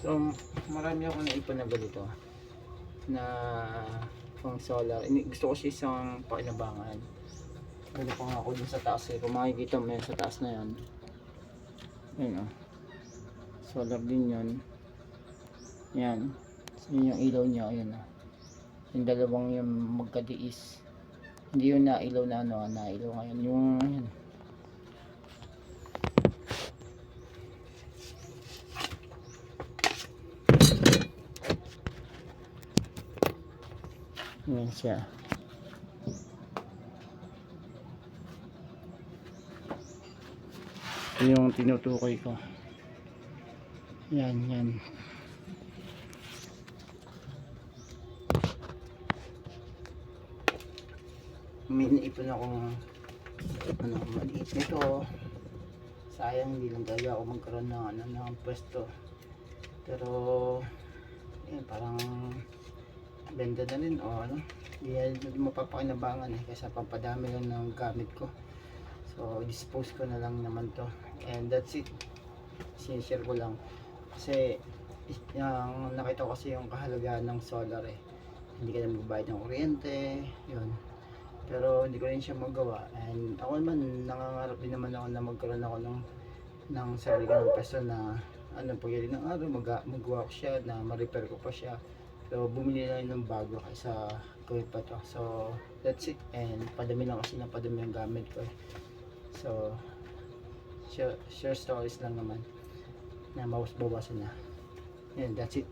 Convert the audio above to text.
So marami ako naipon na ganito na pang solar. Gusto ko siya isang pakinabangan. Ano pa nga ako dun sa taas eh. Kung makikita mo yan sa taas na yan. Ayun oh. Solar din yun. Yan. So, yun yung ilaw niya. Ayun oh. Yung dalawang yung magkadiis. Hindi yung nailaw na ano. Nailaw ngayon. Yung yan. Yan siya. Ito yung tinutukoy ko. Yan, yan. May naipon akong ano, maliit nito. Sayang hindi lang talaga ako magkaroon ng ano, ng pwesto. Pero parang benta na rin o ano, hindi mapapakinabangan eh, kaysa pampadami lang ng gamit ko. So dispose ko na lang naman to, and that's it. Sinishare ko lang kasi yung nakita ko kasi yung kahalagahan ng solar eh. Hindi ka na magbabayad ng kuryente yun, pero hindi ko rin siya magawa. And ako naman, nangangarap din naman ako na magkaroon ako ng sarili ko ng peso na ano, pagdating ng araw magawa ko siya, na ma-repair ko pa siya. So bumili lang ng bago kaysa gawin pa to. So that's it, and padami lang kasi ng padami yung gamit ko eh. So share stories lang naman na bawas-bawasan na. And that's it.